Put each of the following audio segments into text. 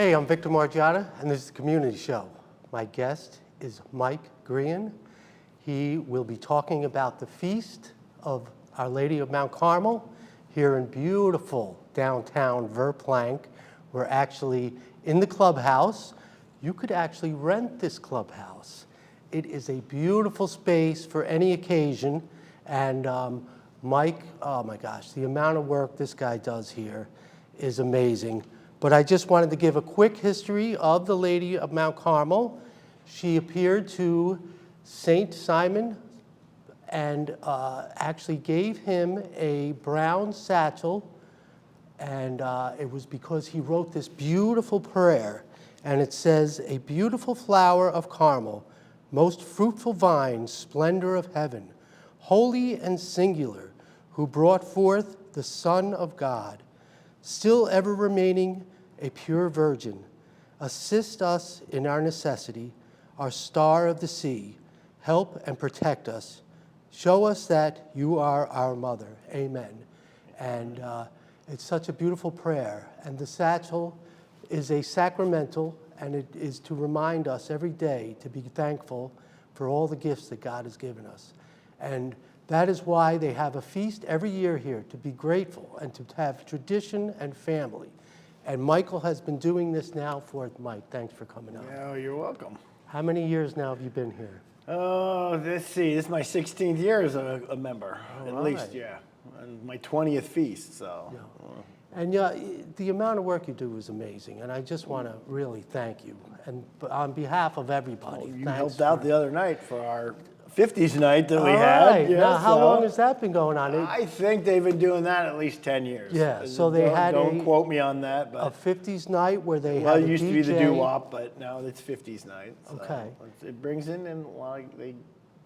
Hey, I'm Victor Margiotta, and this is the Community Show. My guest is Mike Grean. He will be talking about the Feast of Our Lady of Mount Carmel here in beautiful downtown Verplanck. We're actually in the clubhouse. You could actually rent this clubhouse. It is a beautiful space for any occasion. And Mike, oh my gosh, the amount of work this guy does here is amazing. But I just wanted to give a quick history of the Lady of Mount Carmel. She appeared to Saint Simon and actually gave him a brown satchel, and it was because he wrote this beautiful prayer, and it says, "A beautiful flower of Carmel, most fruitful vine, splendor of heaven, holy and singular, who brought forth the Son of God, still ever remaining a pure virgin, assist us in our necessity, our star of the sea, help and protect us, show us that you are our mother." Amen. And it's such a beautiful prayer. And the satchel is a sacramental, and it is to remind us every day to be thankful for all the gifts that God has given us. And that is why they have a feast every year here, to be grateful and to have tradition and family. And Michael has been doing this now for, Mike, thanks for coming out. Yeah, you're welcome. How many years now have you been here? Oh, let's see, this is my 16th year as a member, at least, yeah. And my 20th feast, so. Yeah. And yeah, the amount of work you do is amazing, and I just want to really thank you. And on behalf of everybody, You thanks helped out the other night for our 50s night that we had. All right. Yeah, now, how so long has that been going on? I think they've been doing that at least 10 years. Yeah, so they had don't quote me on that, a but 50s night where they well, had it a used to be the DJ. doo-wop, but now it's 50s night. So Okay. it brings in, and they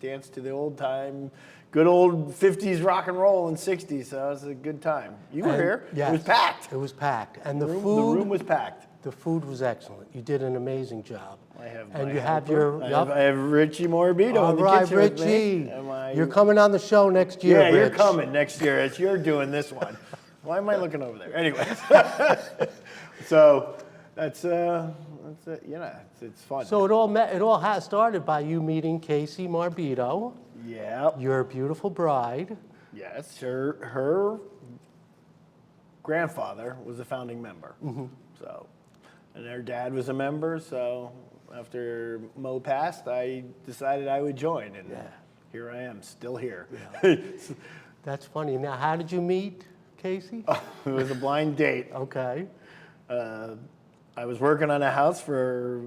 dance to the old time, good old 50s rock and roll and 60s, so it was a good time. You were here. Yes, It was packed. It was packed, and the The food. room was packed. The food was excellent. You did an amazing job. I have and my you have helper. your. I have Richie Morabito All in the right, kitchen with me. Richie. Am I- You're coming on the show next year. Yeah, you're Rich. coming next year. You're doing this one. Why am I looking over there? Anyways, so that's it. Yeah, it's fun. So it all has started by you meeting Casey Morabito, yeah, your beautiful bride. yes, her grandfather was a founding member. Mm-hmm. So, and her dad was a member. So after Mo passed, I decided I would join, and Yeah. here I am, still here. That's funny. Now, how did you meet Casey? It was a blind date. Okay. I was working on a house for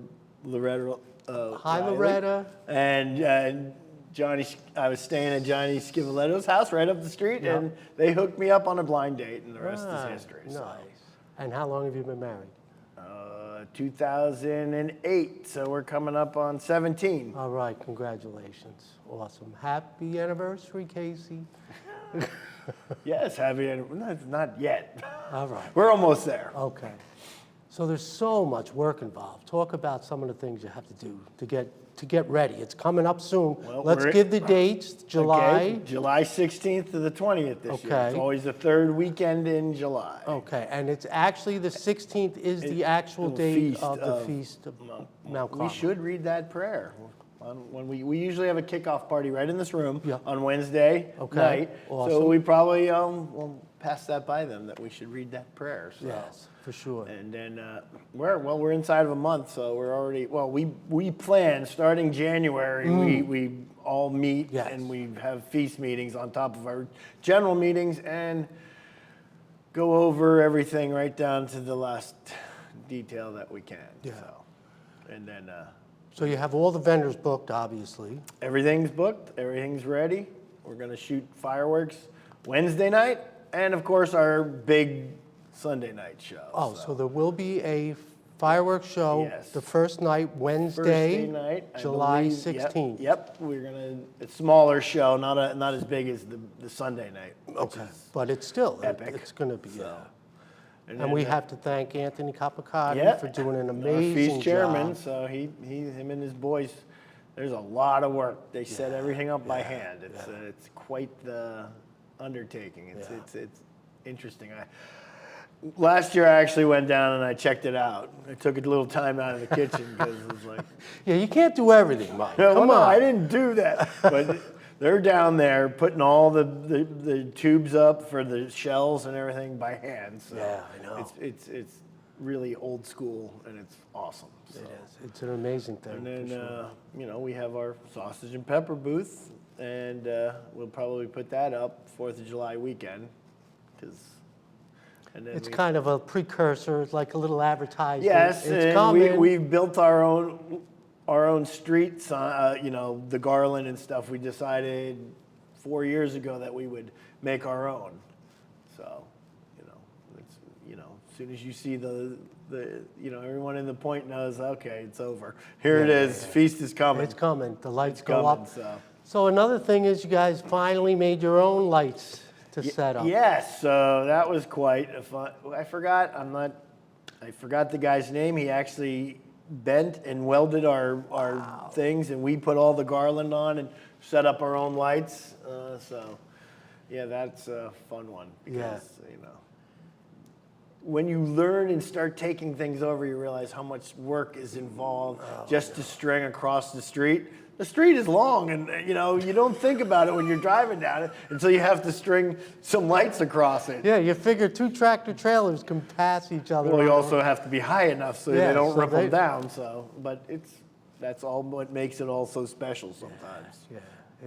Loretta. Hi, Riley. Loretta. And Johnny, I was staying at Johnny Scivoletto's house right up the street, Yep. and they hooked me up on a blind date, and the rest is history. Nice. So, And how long have you been married? 2008, so we're coming up on 17. All right, congratulations. Awesome. Happy anniversary, Casey. Yes, not yet. All right. We're almost there. Okay. So there's so much work involved. Talk about some of the things you have to do to get ready. It's coming up soon. Well, Let's give the dates. July. Okay, July 16th to the 20th this year. Okay. It's always the third weekend in July. Okay, and it's actually the 16th is the actual the date feast of the of- Feast of Mount Carmel. We should read that prayer. When we usually have a kickoff party right in this room Yeah. on Wednesday Okay, night. awesome. So we probably will pass that by them that we should read that prayer. So. Yes, for sure. And then we're inside of a month, so we're already we plan starting January. We all meet Yes. and we have feast meetings on top of our general meetings and go over everything right down to the last detail that we can. Yeah. So, and then So you have all the vendors booked, obviously. everything's booked, everything's ready. We're gonna shoot fireworks Wednesday night, and of course our big Sunday night show. Oh, so there will be a fireworks show Yes. the first night, Wednesday, Thursday night, I July believe. 16th. Yep, we're gonna a smaller show, not as big as the Sunday night. which Okay, is but it's still, epic. it's going to be, So, and then, we have to thank Anthony Capicotti yeah, for doing an our amazing feast chairman. job. So him and his boys. There's a lot of work. They set everything up by hand. It's quite the undertaking. It's interesting. Last year, I actually went down and I checked it out. I took a little time out of the kitchen because it was like, Yeah, you can't do everything, Mike. well, Come no, on. I didn't do that. But they're down there putting all the tubes up for the shells and everything by hand. So Yeah, I know. It's really old school and it's awesome. So. It is. It's an amazing thing. And then, for sure. we have our sausage and pepper booth, and we'll probably put that up 4th of July weekend, It's kind of a precursor. It's like a little advertisement. yes, it's and coming. we built our own streets, the garland and stuff. We decided 4 years ago that we would make our own. So, as soon as you see everyone in the point knows, okay, it's over. Here it is. Feast is coming. It's coming. The lights It's go coming, up. So another thing is you guys finally made your own lights to set up. Yes, so that was quite a fun. I forgot the guy's name. He actually bent and welded our things, and we put all the garland on and set up our own lights. That's a fun one because when you learn and start taking things over, you realize how much work is involved just to string across the street. The street is long, and you don't think about it when you're driving down it until you have to string some lights across it. Yeah, you figure 2 tractor trailers can pass each other. Well, you also have to be high enough so they don't so ripple down. But that's all what makes it all so special sometimes. Yeah,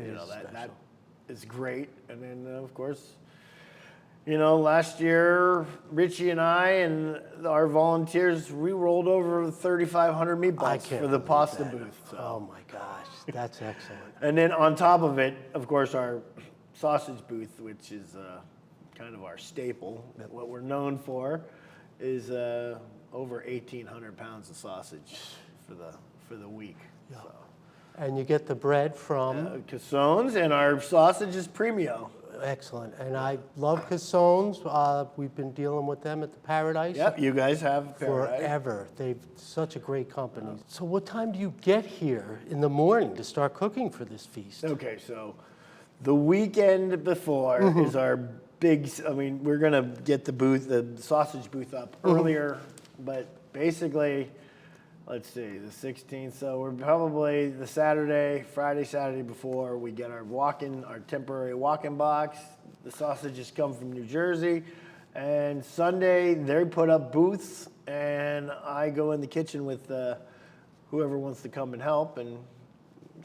it is that is great. And then of course, last year Richie and I and our volunteers, we rolled over 3,500 meatballs for the pasta booth. So. Oh my gosh, that's excellent. And then on top of it, of course, our sausage booth, which is kind of our staple, what we're known for, is over 1,800 pounds of sausage for the week. Yeah. So. And you get the bread from? Cassones, and our sausage is premio. Excellent. And I love Cassones. We've been dealing with them at the Paradise. Yep, you guys have Paradise. Forever. They've such a great company. So what time do you get here in the morning to start cooking for this feast? Okay, so the weekend before is our big, we're going to get the sausage booth up earlier, but basically, let's see, the 16th. So we're probably the Friday, Saturday before, we get our temporary walk-in box. The sausages come from New Jersey. And Sunday, they put up booths, and I go in the kitchen with whoever wants to come and help and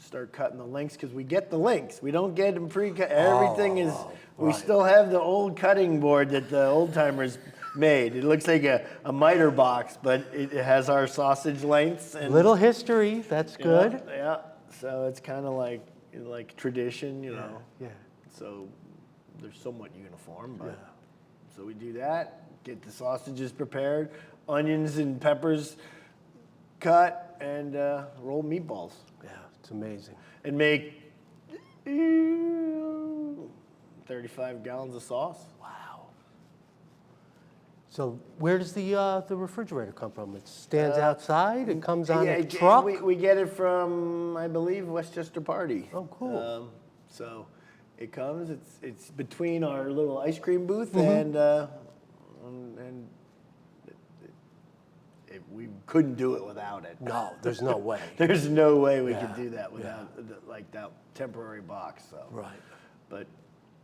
start cutting the links, because we get the links. We don't get them pre-cut. Everything we still have the old cutting board that the old-timers made. It looks like a miter box, but it has our sausage lengths. And little history, that's good. Yeah, so it's kind of like tradition, Yeah. So they're somewhat uniform, but so we do that, get the sausages prepared, onions and peppers cut, and roll meatballs. Yeah, it's amazing. And make 35 gallons of sauce. Wow. So where does the refrigerator come from? It stands outside? It comes on a truck? We get it from, I believe, Westchester Party. Oh, cool. So it comes, it's between our little ice cream booth and we couldn't do it without it. No, there's no way. There's no way we could do that without that temporary box. So. Right.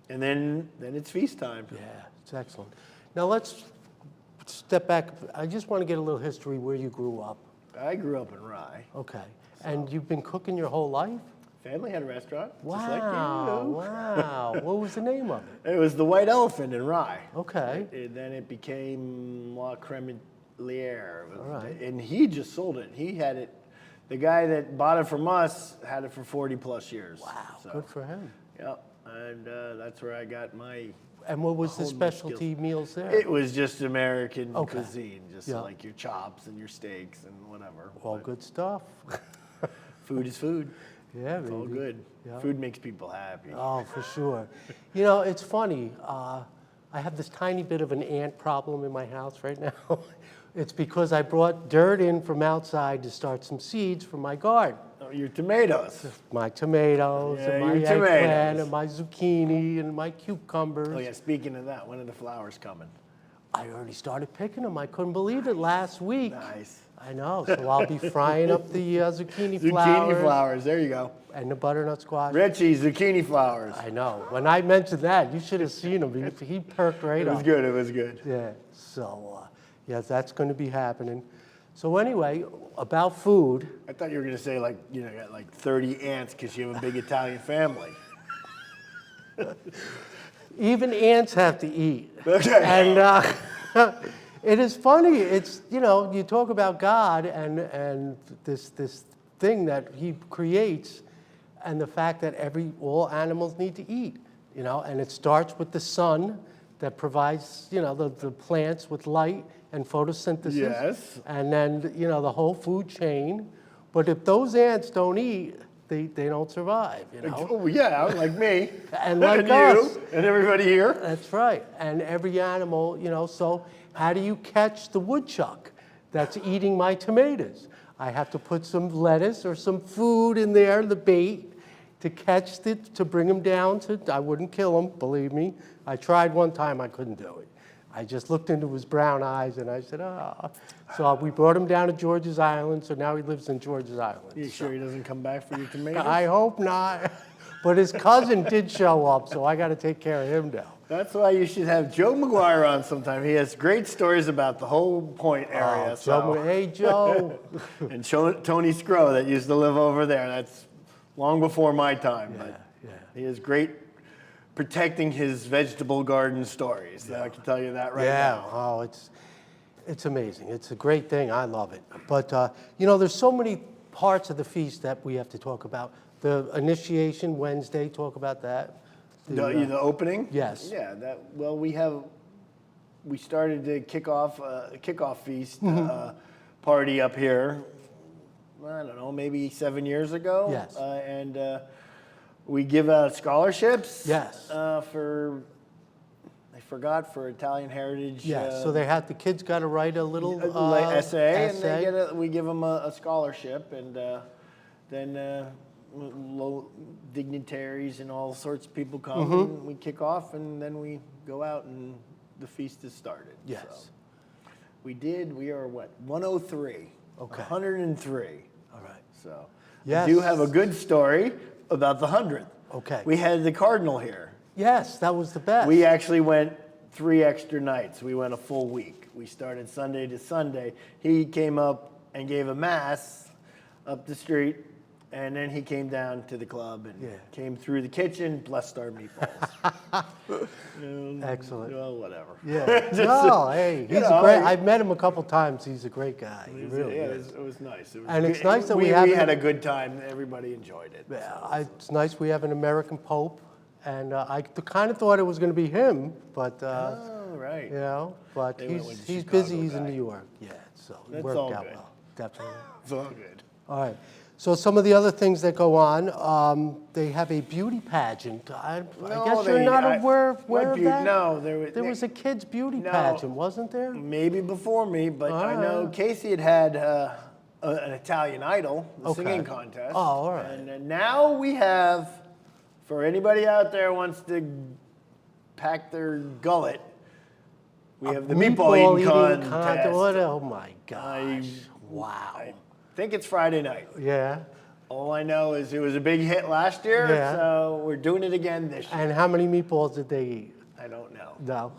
And then it's feast time. Yeah, it's excellent. Now let's step back. I just want to get a little history where you grew up. I grew up in Rye. Okay. And you've been cooking your whole life? Family had a restaurant. Wow, just like you. Wow. What was the name of it? It was the White Elephant in Rye. Okay. Then it became La Crémaillère. All right. And he just sold it. He had it. The guy that bought it from us had it for 40 plus years. Wow, So, good for him. Yep. And that's where I got my. And what was the home specialty skills. meals there? It was just American Okay. cuisine, just like your chops and your steaks and whatever. All But good stuff. food is food. Yeah, It's all baby. good. Yeah. Food makes people happy. Oh, for sure. It's funny. I have this tiny bit of an ant problem in my house right now. It's because I brought dirt in from outside to start some seeds for my garden. Oh, your tomatoes. My tomatoes, Yeah, and my your eggplant, tomatoes. and my zucchini, and my cucumbers. Oh yeah, speaking of that, when are the flowers coming? I already started picking them. I couldn't believe it last week. Nice. I know. So I'll be frying up the zucchini Zucchini flowers. There you go. and the butternut squash. Richie, zucchini flowers. I know. When I mentioned that, you should have seen him. He perked right It up. was good. It was good. Yeah. So, yes, that's going to be happening. So anyway, about food. I thought you were going to say, like, you got like 30 ants because you have a big Italian family. Even ants have to eat. Okay. And it is funny. It's, you talk about God and this thing that he creates and the fact that all animals need to eat, and it starts with the sun that provides, the plants with light and photosynthesis. Yes. And then, the whole food chain. But if those ants don't eat, they don't survive, Oh, yeah, like me. And like and us. you, and everybody here. That's right. And every animal, so how do you catch the woodchuck that's eating my tomatoes? I have to put some lettuce or some food in there, the bait, to catch it, to bring him down to, I wouldn't kill him, believe me. I tried one time, I couldn't do it. I just looked into his brown eyes and I said, ah. So we brought him down to George's Island, so now he lives in George's Island. You sure he doesn't come back for your tomatoes? I hope not. But his cousin did show up, so I got to take care of him now. That's why you should have Joe McGuire on sometime. He has great stories about the whole Point area. Hey, Joe. And Tony Scrow that used to live over there. That's long before my time. But he is great protecting his vegetable garden stories. I can tell you that right now. Oh, it's amazing. It's a great thing. I love it. But, there's so many parts of the feast that we have to talk about. The initiation Wednesday, talk about that. The opening? Yes. Yeah. We started to kick off a kickoff feast party up here. I don't know, maybe 7 years ago. Yes. And we give out scholarships. Yes. For Italian heritage. Yes. So the kids got to write a little essay, and we give them a scholarship, and then low dignitaries and all sorts of people come. And we kick off, and then we go out, and the feast is started. Yes. So we are what, 103. Okay. 103. All right. So yes. I do have a good story about the 100th. Okay. We had the Cardinal here. Yes, that was the best. We actually went 3 extra nights. We went a full week. We started Sunday to Sunday. He came up and gave a mass up the street, and then he came down to the club and came through the kitchen, blessed our meatballs. Excellent. Well, whatever. Yeah. No, hey, he's a great. I've met him a couple times. He's a great guy. He really is. It was nice. It was And good. it's nice that we had a good time. Everybody enjoyed it. Yeah, it's nice we have an American Pope, and I kind of thought it was going to be him, but right. but They went with the he's Chicago busy. He's in guy. New York. Yeah, so it That's worked all out good. well. Definitely. It's all good. All right. So some of the other things that go on, they have a beauty pageant. I guess you're not aware of that? No, There was a kids' beauty pageant, wasn't there? Maybe before me, but I know right. Casey had an Italian Idol, the singing contest. Oh, all right. And now we have, for anybody out there who wants to pack their gullet, we have the meatball eating contest. Oh my gosh! Wow. I think it's Friday night. Yeah. All I know is it was a big hit last year, so we're doing it again this year. And how many meatballs did they eat? I don't know. No.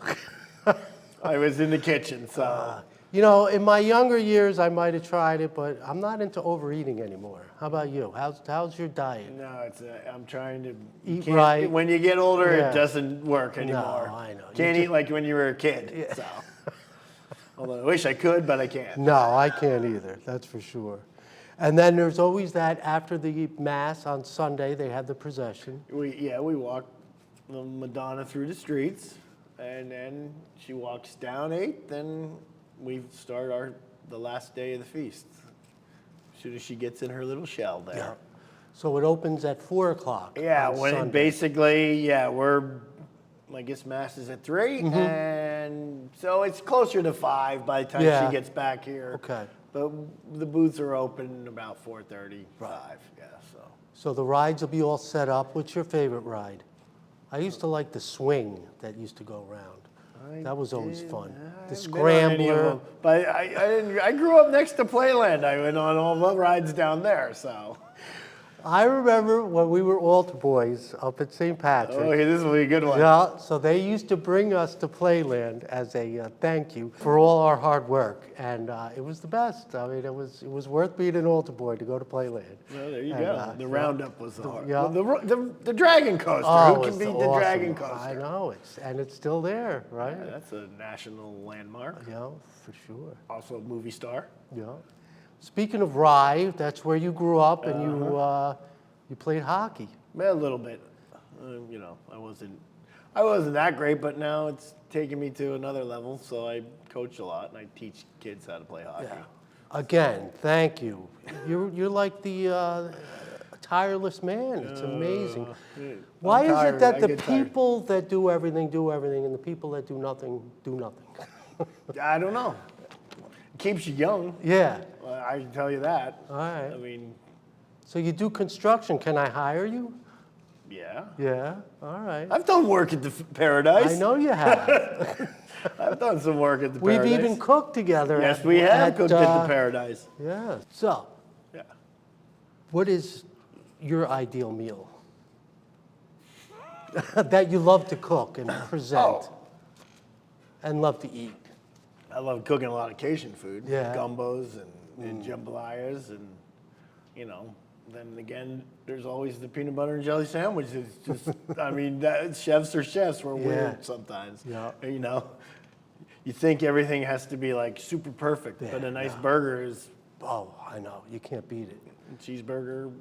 I was in the kitchen, so. In my younger years, I might have tried it, but I'm not into overeating anymore. How about you? How's your diet? No, I'm trying to Eat right. When you get older, it doesn't work anymore. No, I know. Can't eat like when you were a kid. So. Although I wish I could, but I can't. No, I can't either. That's for sure. And then there's always that after the Mass on Sunday, they have the procession. We walk the Madonna through the streets, and then she walks down 8th, then we start the last day of the feast. As soon as she gets in her little shell there. Yeah. So it opens at 4 o'clock. Yeah, on when Sunday. basically, I guess Mass is at 3, and so it's closer to 5 by the time she gets back here. Okay. But the booths are open about 4:30, 5. Yeah, so. So the rides will be all set up. What's your favorite ride? I used to like the swing that used to go around. That was always fun. The I've been on any of Scrambler. them, but I didn't. I grew up next to Playland. I went on all the rides down there. So. I remember when we were altar boys up at St. Patrick. Oh, okay, this will be a good one. Yeah, so they used to bring us to Playland as a thank you for all our hard work, and it was the best. I mean, it was worth being an altar boy to go to Playland. Well, there you And, go. The roundup was the hard. yeah. Well, the dragon coaster. Oh, Who it can was beat the awesome. dragon coaster? I know it's still there, right? Yeah, that's a national landmark. Yeah, for sure. Also a movie star. Yeah. Speaking of Rye, that's where you grew up, and you played hockey. A little bit. You know, I wasn't that great, but now it's taken me to another level. So I coach a lot and I teach kids how to play hockey. Yeah. Again, thank you. You're like the tireless man. It's amazing. Why is tired. it that I the get tired. people that do everything, and the people that do nothing? I don't know. It keeps you young. Yeah. Well, I can tell you that. All right. I mean, So you do construction. Can I hire you? yeah. Yeah. All right. I've done work at the Paradise. I know you have. I've done some work at the We've Paradise. even cooked together. Yes, we have cooked at the Paradise. Paradise. Yeah. So, Yeah. what is your ideal meal that you love to cook and present Oh. and love to eat? I love cooking a lot of Cajun food. Yeah. Gumbos and jambalayas and, you know, then again, there's always the peanut butter and jelly sandwich. It's just, I mean, chefs are chefs. We're Yeah. weird sometimes. Yeah. You know, you think everything has to be like super perfect, but a nice burger is Oh, I know. You can't beat it. a cheeseburger,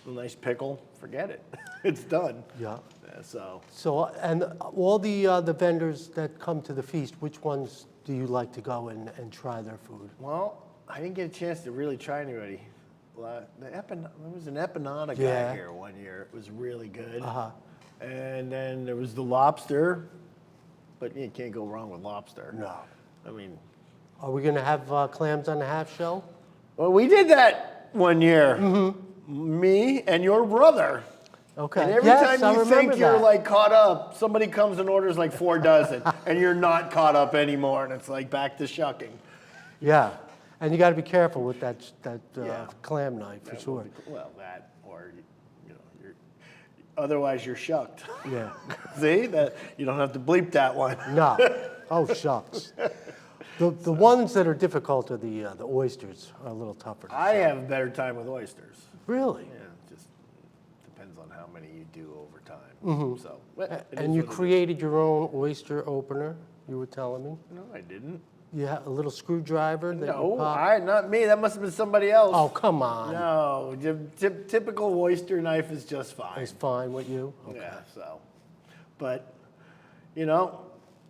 a nice pickle. Forget it. It's done. Yeah. Yeah, so So, and all the vendors that come to the feast, which ones do you like to go and try their food? well, I didn't get a chance to really try anybody. There was an empanada Yeah. guy here one year. It was really good. Uh-huh. And then there was the lobster, but you can't go wrong with lobster. No. I mean, Are we going to have clams on the half shell? well, we did that one year. Me and your brother. Okay. And every Yes, I time you remember think you're that. like caught up, somebody comes and orders like 4 dozen, and you're not caught up anymore, and it's like back to shucking. Yeah. And you got to be careful with that Yeah. clam knife, for sure. Well, that or otherwise you're shucked. Yeah. See that you don't have to bleep that one. No. Oh, shucks. The ones that are difficult are the oysters are a little tougher. I have a better time with oysters. Really? Yeah, it just depends on how many you do over time. So, but it And is you what it is. created your own oyster opener, you were telling me? No, I didn't. You had a little screwdriver that you No, pop? not me. That must have been somebody else. Oh, come on. No, typical oyster knife is just fine. It's fine with you? Okay. Yeah, so, but, you know,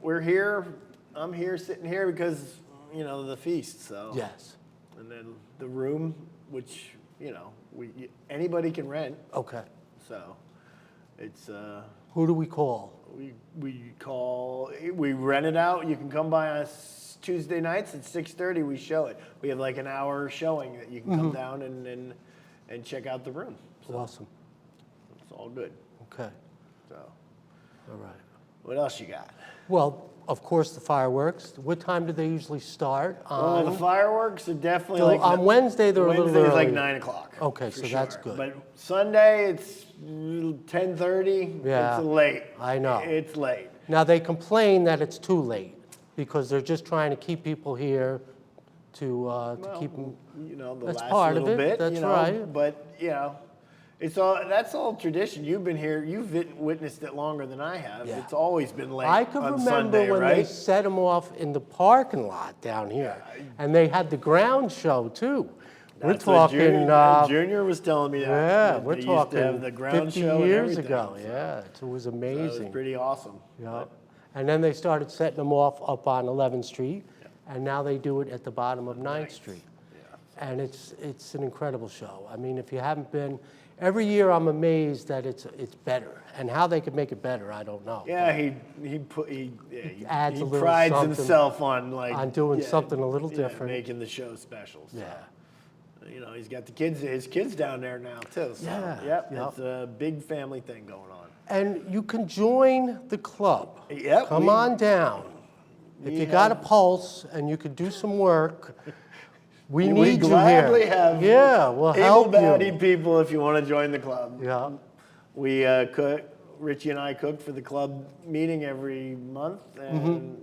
we're here, I'm here, sitting here because, you know, the feast, so. Yes. And then the room, which, you know, anybody can rent, Okay. so it's, Who do we call? we rent it out. You can come by us Tuesday nights at 6:30, we show it. We have like an hour showing that you can come down and check out the room. So Awesome. it's all good, Okay. so. All right. What else you got? Well, of course, the fireworks. What time do they usually start? The fireworks are definitely So like on Wednesday, they're a little Wednesday is like earlier. 9 o'clock. Okay, for so that's sure. good. But Sunday it's 10:30. Yeah, It's late. I know. It's late. Now, they complain that it's too late because they're just trying to keep people here to keep them. You know, the That's last part of little it, bit. that's you know, right. But you know, that's all tradition. You've been here. You've witnessed it longer than I have. Yeah. It's always been late. I can on remember Sunday, when they right? set them off in the parking lot down here. And they had the ground show, too. We're That's what talking, Junior was telling me that. yeah, that we're they talking used to have the ground 50 show and years everything, ago. so Yeah, it was That was amazing. pretty awesome. Yeah. And then they started setting them off up on 11th Street, and now they do it at the bottom of 9th Street. And it's an incredible show. I mean, if you haven't been, every year I'm amazed that it's better. And how they could make it better, I don't know. Yeah, he adds a little prides something himself on like on doing something a little different. making the show special. So. Yeah. you know, he's got his kids down there now too. So, Yeah, yep, yep. it's a big family thing going on. And you can join the club. Yep, Come on down. If you got a pulse and you could do some work, we need you gladly here. have Yeah, we'll help able-bodied you. people if you want to join the club. Yeah. We Richie and I cook for the club meeting every month, and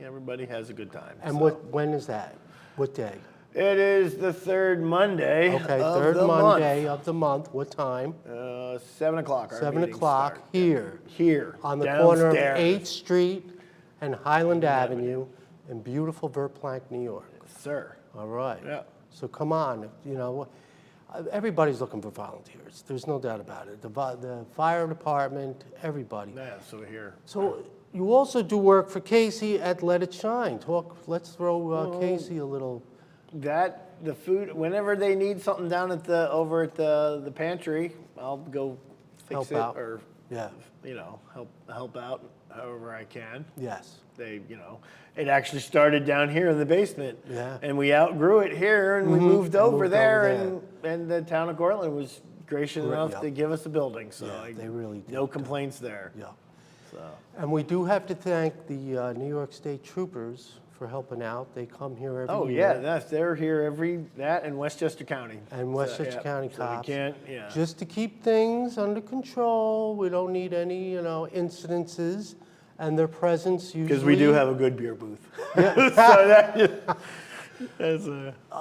everybody has a good time. And so. when is that? What day? It is the third Monday Okay, of third the Monday of the month. What time? month. 7 o'clock. Our 7 meetings o'clock start. here. Here. On the corner of downstairs. 8th Street and Highland Avenue in beautiful Verplanck, New York. Yes, sir. All right. Yeah. So come on, you know, everybody's looking for volunteers. There's no doubt about it. The fire department, everybody. Yeah, so here. So you also do work for Casey at Let It Shine. Let's throw Casey a little. The food, whenever they need something down over at the pantry, I'll go fix Help it out. or, Yeah. you know, help out however I can. Yes. It actually started down here in the basement. Yeah. And we outgrew it here and we moved over Moved there, over and the town of Cortland was gracious enough yeah. to give us a building. So Yeah, they really did. no complaints there. Yeah. So And we do have to thank the New York State Troopers for helping out. They come here every year. they're here that and Westchester County. And Westchester County so cops. we can't, Just to keep things under control. We don't need any, incidences. And their presence usually. because we do have a good beer booth. So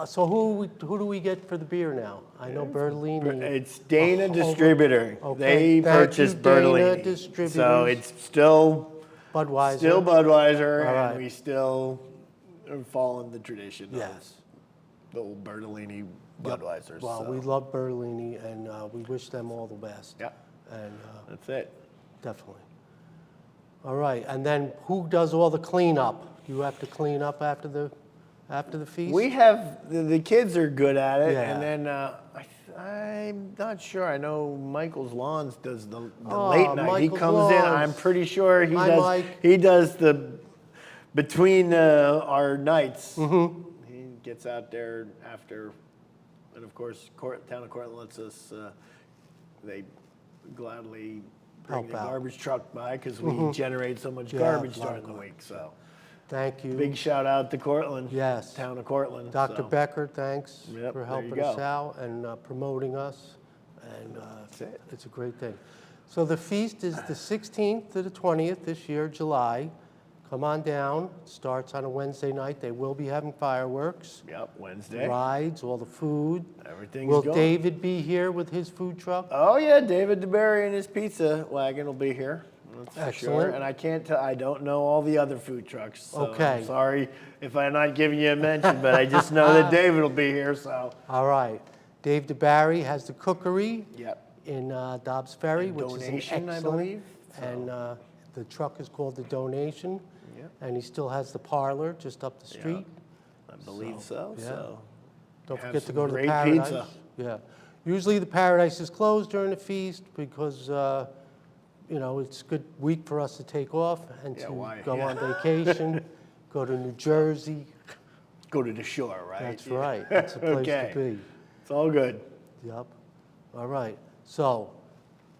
So who do we get for the beer now? I know Bertolini. it's Dana Distributor. Okay, They thank purchased you, Dana Bertolini. Distributors. So it's still Budweiser. Budweiser, All right. and we still are following the tradition Yes. of the old Bertolini Budweisers. Well, so. we love Bertolini, and we wish them all the best. Yeah, And that's it. definitely. All right, and then who does all the cleanup? You have to clean up after the feast? We have the kids are good at it, Yeah. and then I'm not sure. I know Michael's Lawns does the Oh, late night. He Michael's comes in. Lawns. I'm pretty sure Hi, Mike. he does the between our nights. Mm-hmm. He gets out there after, and of course, town of Cortland lets us. They gladly bring Help the out. garbage truck by because we generate so much Yeah, garbage a lot during of the week. So Thank you. big shout out to Cortland. Yes. Town of Cortland. Dr. so. Becker, thanks Yep, for there helping you us go. out and promoting us. And That's it. it's a great thing. So the feast is the 16th to the 20th this year, July. Come on down. Starts on a Wednesday night. They will be having fireworks, Yep, Wednesday. rides, all the food. Everything's Will going. David be here with his food truck? Oh yeah, David DeBerry and his pizza wagon will be here. That's for sure. Excellent. And I don't know all the other food trucks. So Okay. I'm sorry if I'm not giving you a mention, but I just know that David will be here. So. All right. Dave DeBarry has the cookery Yep. in Dobbs Ferry, And which is an Donation, I excellent. believe, so. And the truck is called the Donation. Yep. And he still has the parlor just up the Yep. street. I believe so. yeah. So. Don't Have forget to some go to the great Paradise. pizza. Yeah. Usually the Paradise is closed during the feast because, it's a good week for us to take off and Yeah, to why? go Yeah. on vacation, go to New Jersey. Go to the shore, right? That's Yeah. right. It's a place Okay. to be. It's all good. Yep. All right. So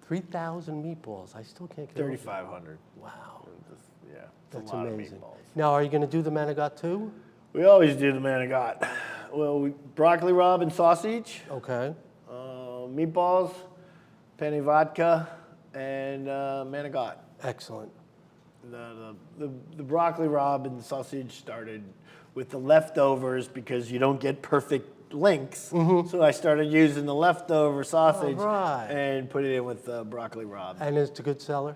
3,000 meatballs. I still can't get over that. 3,500. Wow. Yeah, it's That's a lot amazing. of meatballs. Now, are you going to do the manigot too? We always do the manigot. Well, broccoli rabe and sausage. Okay. Meatballs, penny vodka, and manigot. Excellent. The broccoli rabe and sausage started with the leftovers because you don't get perfect links. So I started using the leftover sausage right. and put it in with the broccoli rabe. And it's a good seller?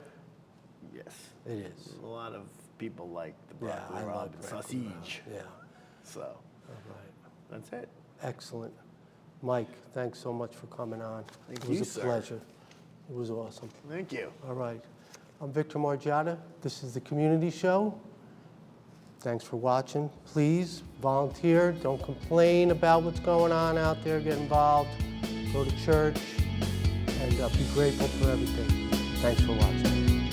Yes, It is. a lot of people like the Yeah, broccoli I rabe love and broccoli rabe. sausage. Yeah. So All right. that's it. Excellent. Mike, thanks so much for coming on. Thank It was you, a sir. pleasure. It was awesome. Thank you. All right. I'm Victor Margiotta. This is the Community Show. Thanks for watching. Please volunteer. Don't complain about what's going on out there. Get involved. Go to church. And be grateful for everything. Thanks for watching.